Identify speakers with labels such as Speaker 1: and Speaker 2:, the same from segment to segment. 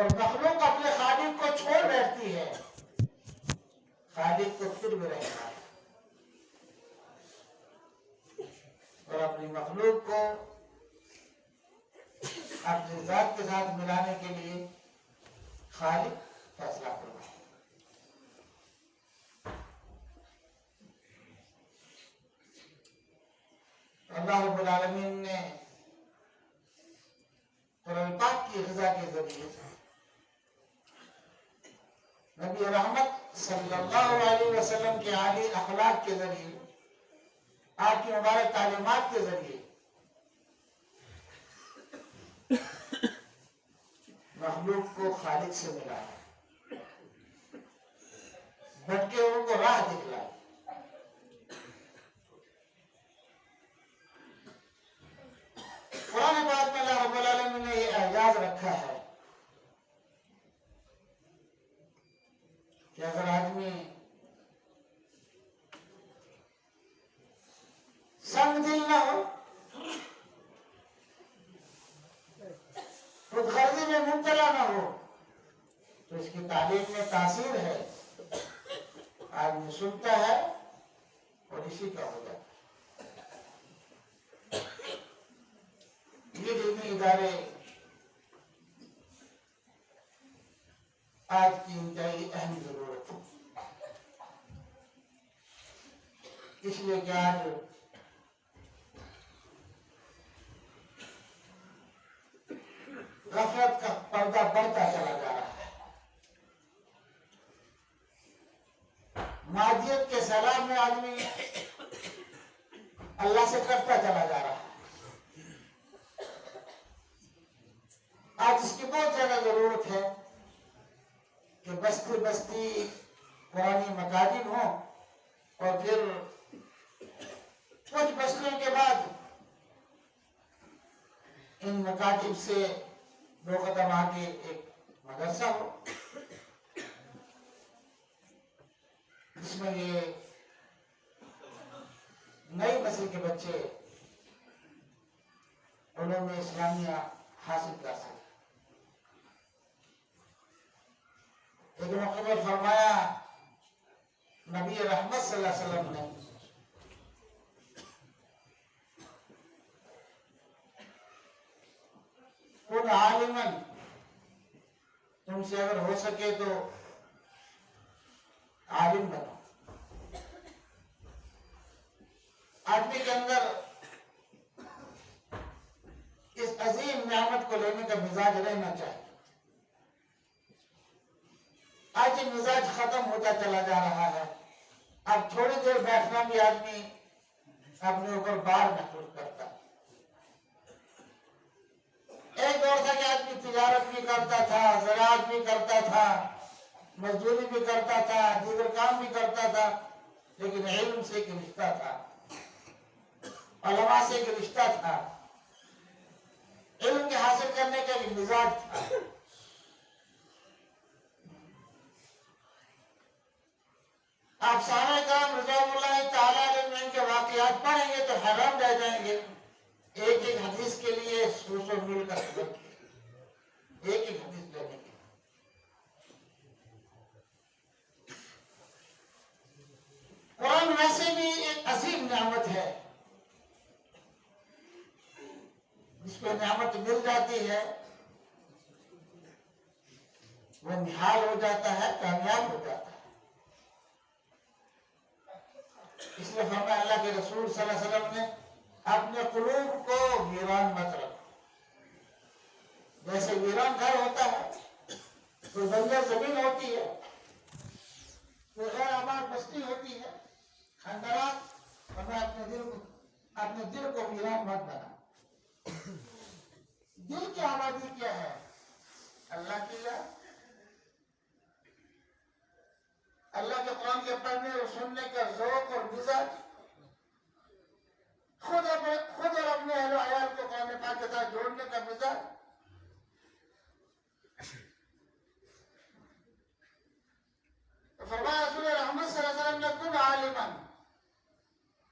Speaker 1: और मखलूक अपने खालिक को छोड़ बैठती है, खालिक को फिर भी रहना है। और अपनी मखलूक को अपनी जात के साथ मिलाने के लिए खालिक फैसला करना है। अल्लाह रब्बुल आलमीन ने कुरान पाक की ग़िज़ा के जरिए नबी रहमत सल्लल्लाहु अलैहि वसल्लम के आली अखलाक के जरिए, आपकी मुबारक तालीमात के जरिए मखलूक को खालिक से मिलाया, भटके हुओं को राह दिखलाई। कुरान पाक में अल्लाह रब्बुल आलमीन ने ये एजाज रखा है कि अगर आदमी संग दिल न हो, खुदगर्जी में मुब्तला न हो, तो इसकी तालीम में तासीर है। आदमी सुनता है और इसी का हो जाता है। ये दीनी इदारे आज की इंतहाई अहम जरूरत है, इसलिए कि आज गफलत का पर्दा बढ़ता चला जा रहा है। मादियत के सलाम में आदमी अल्लाह से करता चला जा रहा है। आज इसकी बहुत ज्यादा जरूरत है कि बस्ती बस्ती पुरानी मकाजिब हो और फिर कुछ बस्तियों के बाद इन मकाजिब से दो कदम आगे एक मदरसा हो, जिसमें ये नई नस्ल के बच्चे उलूम इस्लामिया हासिल कर सके। एक मौके पर फरमाया नबी रहमत सल्लल्लाहु अलैहि वसल्लम ने, खुद आलिमन, तुमसे अगर हो सके तो आलिम बनो। आदमी के अंदर इस अजीम नियामत को लेने का मिजाज रहना चाहिए। आज ये मिजाज खत्म होता चला जा रहा है। अब थोड़ी देर बैठना भी आदमी अपने ऊपर बार महसूस करता है। एक दौर था कि आदमी तिजारत भी करता था, ज़राअत भी करता था, मजदूरी भी करता था, दीगर काम भी करता था, लेकिन इल्म से एक रिश्ता था, उलमा से एक रिश्ता था, इल्म के हासिल करने का एक मिजाज था। आप सारे काम रिज़वानुल्लाह ताला अलैहि के वाक़ियात पढ़ेंगे तो हैरान रह जाएंगे। एक एक हदीस के लिए 100 मील का सफर किया, एक एक हदीस लेने के। कुरान वैसे भी एक अजीम नियामत है, जिसको नियामत मिल जाती है वो निहाल हो जाता है, कामयाब हो जाता है। इसलिए फरमाया अल्लाह के रसूल सल्लल्लाहु अलैहि वसल्लम ने, अपने कुलूब को वीरान मत रखो। जैसे वीरान घर होता है, कोई बंजर जमीन होती है, कोई गैर आबाद बस्ती होती है, खंडरात, अपने दिल को वीरान मत बना। दिल की आबादी क्या है? अल्लाह की याद, अल्लाह के कुरान के पढ़ने और सुनने का ज़ौक़ और मिजाज, खुद और अपने अहल अयाल को कुरान पाक के साथ जोड़ने का मिजाज। तो फरमाया रसूल रहमत सल्लल्लाहु अलैहि वसल्लम ने, कुन आलिमन,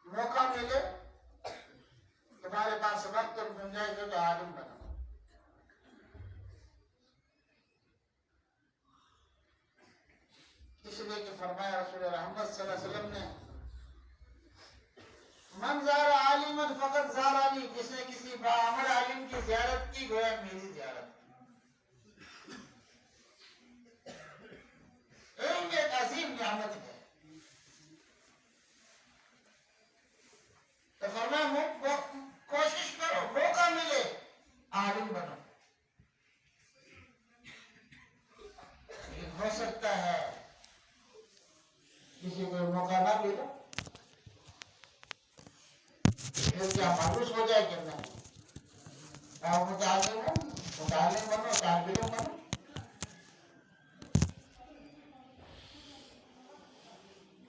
Speaker 1: मौका मिले तुम्हारे पास वक्त और गुंजाइश हो तो आलिम बनो। फरमाया रसूल रहमत सल्लल्लाहु अलैहि वसल्लम ने, मन ज़ारा आलिमन फ़क़त ज़ारानी, जिसने किसी बाअमल आलिम की ज़ियारत की गोया मेरी ज़ियारत। इल्म एक अजीम नियामत है। तो फरमाया कोशिश करो, मौका मिले आलिम बनो। हो सकता है किसी को मौका ना मिले, फिर क्या मायूस हो जाए कि नहीं? आप मुतालिम बनो, तालिम बनो।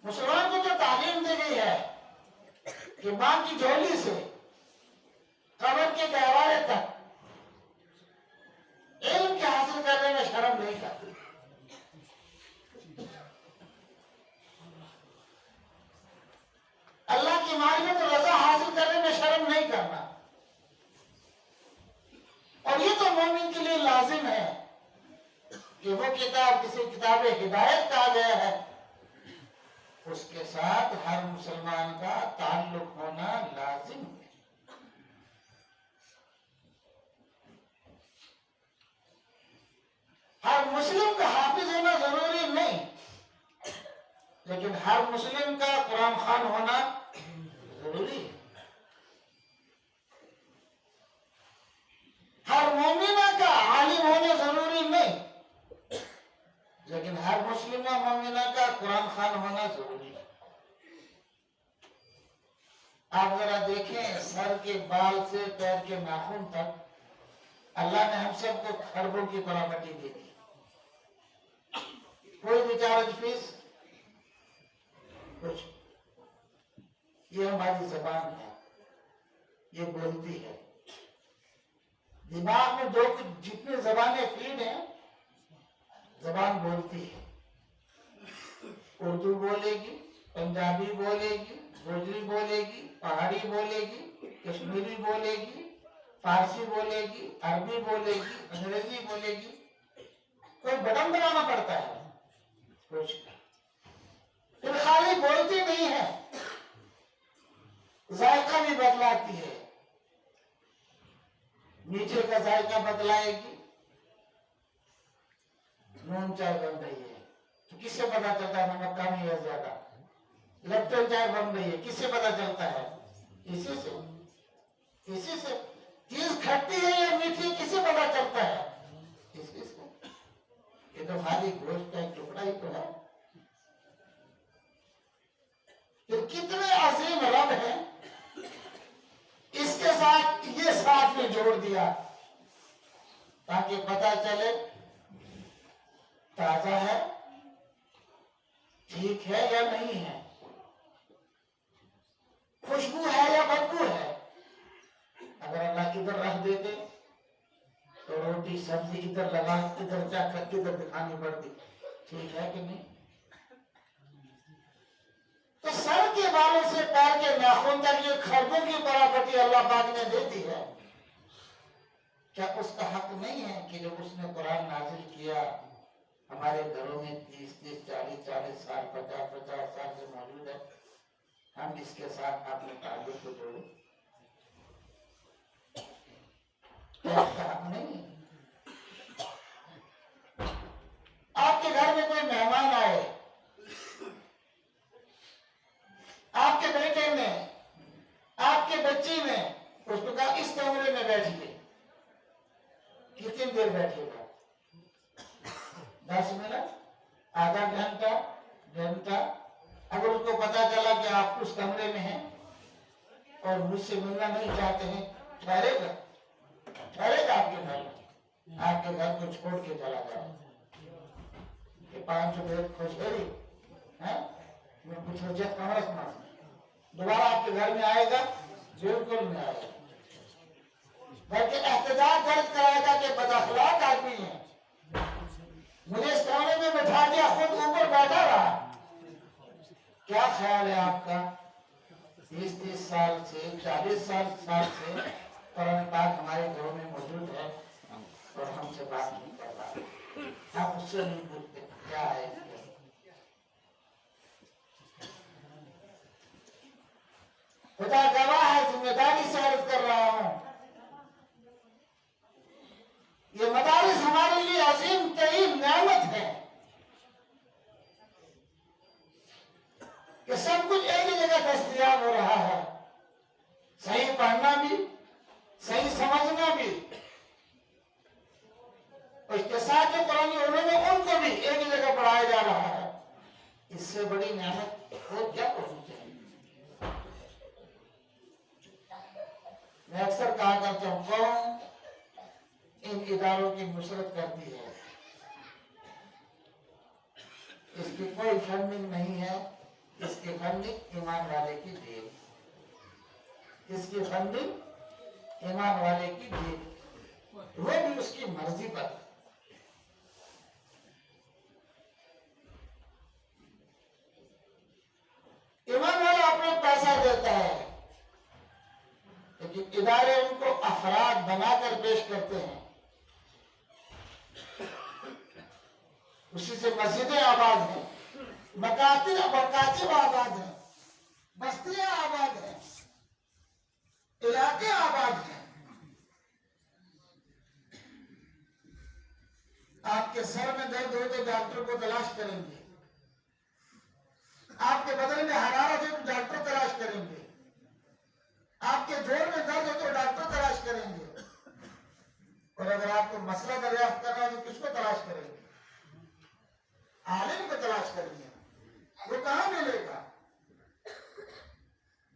Speaker 1: मुसलमान को जो तालीम दी गई है कि मां की झोली से कब्र के गहवारे तक इल्म के हासिल करने में शर्म नहीं करती। अल्लाह की मारिफत और रज़ा हासिल करने में शर्म नहीं करना। और ये तो मोमिन के लिए लाजिम है कि वो किताब किसी किताब हिदायत कहा गया है, उसके साथ हर मुसलमान का ताल्लुक होना लाजिम है। हर मुस्लिम का हाफिज होना जरूरी नहीं, लेकिन हर मुस्लिम का कुरान खान होना जरूरी है। हर मोमिना का आलिम होना जरूरी नहीं, लेकिन हर मुस्लिमा मोमिना का कुरान खान होना जरूरी है। आप जरा देखें, सर के बाल से पैर के नाखून तक अल्लाह ने हम सबको खरबों की प्रॉपर्टी दी थी। कोई भी चार्ज फीस कुछ। ये हमारी जबान है, ये बोलती है। दिमाग में जितनी जबानें फीड हैं, जबान बोलती है। उर्दू बोलेगी, पंजाबी बोलेगी, गोजरी बोलेगी, पहाड़ी बोलेगी, कश्मीरी बोलेगी, फारसी बोलेगी, अरबी बोलेगी, अंग्रेजी बोलेगी। कोई बटन दबाना पड़ता है कुछ। फिर खाली बोलती नहीं है, जायका भी बदलाती है। मीठे का जायका बदलाएगी, नून चाय बन रही है तो किससे पता चलता है नमक कम है या ज्यादा? लेप्टन चाय बन रही है, किससे पता चलता है? इसी से। चीज खट्टी है या मीठी, किससे पता चलता है? इसी से। ये तो खाली गोश्त का एक टुकड़ा ही तो है। फिर कितने अजीम रब है, इसके साथ ये साथ में जोड़ दिया ताकि पता चले ताजा है, ठीक है या नहीं है, खुशबू है या बदबू है। अगर अल्लाह इधर रख देते तो रोटी सब्जी इधर लगा, इधर जाकर इधर दिखानी पड़ती, ठीक है कि नहीं? तो सर के बालों से पैर के नाखून तक ये खरबों की प्रॉपर्टी अल्लाह पाक ने दे दी है। क्या उसका हक नहीं है कि जब उसने कुरान नाजिल किया हमारे घरों में 30-30, 40-40 साल, 50-50 साल से मौजूद है, हम इसके साथ अपने ताल्लुक को जोड़े? क्या उसका हक नहीं है? आपके घर में कोई मेहमान आए, आपके बेटे में, आपके बच्ची में, उसको कहा इस कमरे में बैठिए। कितनी देर बैठेगा? 10 मिनट, आधा घंटा। अगर उसको पता चला कि आप उस कमरे में हैं और मुझसे मिलना नहीं चाहते हैं, ठहरेगा आपके घर को छोड़ के चला जाए। 500 बेड खोजेगी है, कुछ हजत कमर दोबारा आपके घर में आएगा? बिल्कुल नहीं आएगा, बल्कि एहतजाज दर्ज कराएगा कि बदअखलाक आदमी है, मुझे इस कोने में बैठा दिया, खुद ऊपर बैठा रहा। क्या ख्याल है आपका? 30-30 साल से 40 साल से कुरान पाक हमारे घरों में मौजूद है और हमसे बात नहीं कर रहा, आप उससे नहीं पूछते क्या है? खुदा गवाह है, जिम्मेदारी से अर्ज कर रहा हूं, ये मदारिस हमारे लिए अजीम तरीन नेमत है कि सब कुछ एक ही जगह दस्तयाब हो रहा है। सही पढ़ना भी, सही समझना भी, उसके साथ जो कुरानी उन्होंने उनको भी एक ही जगह पढ़ाया जा रहा है। इससे बड़ी नेमत वो क्या होनी चाहिए। मैं अक्सर कहा करता हूं, कौन इन इदारों की नुसरत करती है, इसकी कोई फंडिंग नहीं है, इसकी फंडिंग ईमान वाले की देन, इसकी फंडिंग ईमान वाले की देन, वो भी उसकी मर्जी पर। ईमान वाला अपना पैसा देता है, लेकिन इदारे उनको अफराद बनाकर पेश करते हैं, उसी से मस्जिदें आबाद हैं, मकातिब आबाद हैं, बस्तियां आबाद हैं, इलाके आबाद हैं। आपके सर में दर्द हो तो डॉक्टर को तलाश करेंगे, आपके बदन में हरारत हो तो डॉक्टर तलाश करेंगे, आपके जोड़ में दर्द हो तो डॉक्टर तलाश करेंगे, और अगर आपको मसला दरियाफ्त करना है तो किसको तलाश करेंगे? आलिम को तलाश करेंगे। वो कहां मिलेगा?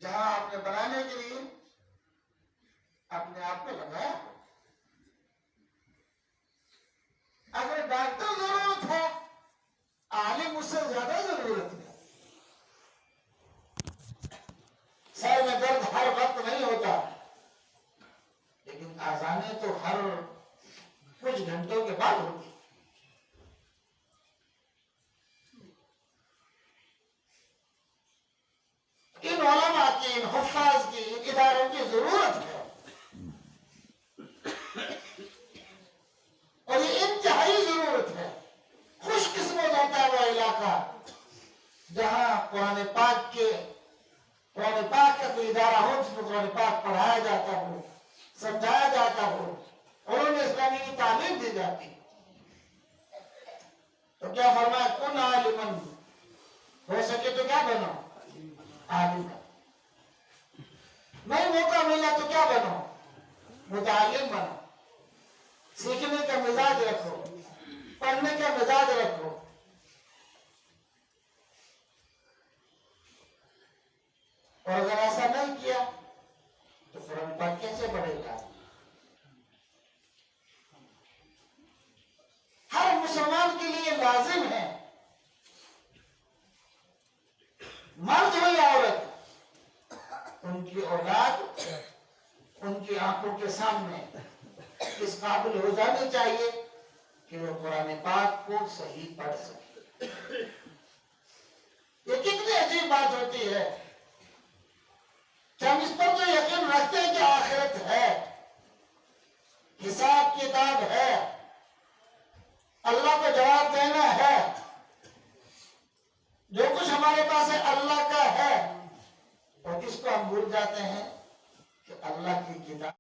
Speaker 1: जहां आपने बनाने के लिए अपने आप को लगाया। अगर डॉक्टर जरूरत है, आलिम उससे ज्यादा जरूरत है। सर में दर्द हर वक्त नहीं होता, लेकिन आजाने तो हर कुछ घंटों के बाद होती। इन उलमा की, इन हुफ्फाज की, इन इदारों की जरूरत है, और ये इंतहाई जरूरत है। खुशकिस्मत होता है वो इलाका जहां कुरान पाक का कोई इदारा हो, जिसमें कुरान पाक पढ़ाया जाता हो, समझाया जाता हो, उन्होंने इस्लामी की तालीम दी जाती। तो क्या फरमाया, कुन आलिमन, हो सके तो क्या बनो आलिम। नहीं मौका मिला तो क्या बनो, मुतालिम बनो। सीखने का मिजाज रखो, पढ़ने का मिजाज रखो। और अगर ऐसा नहीं किया तो कुरान पाक कैसे पढ़ेगा? हर मुसलमान के लिए लाजिम है, मर्द हो या औरत, उनकी औलाद उनकी आंखों के सामने इस काबिल हो जानी चाहिए कि वो कुरान पाक को सही पढ़ सके। ये कितनी अजीब बात होती है कि हम इस पर तो यकीन रखते हैं कि आखिरत है,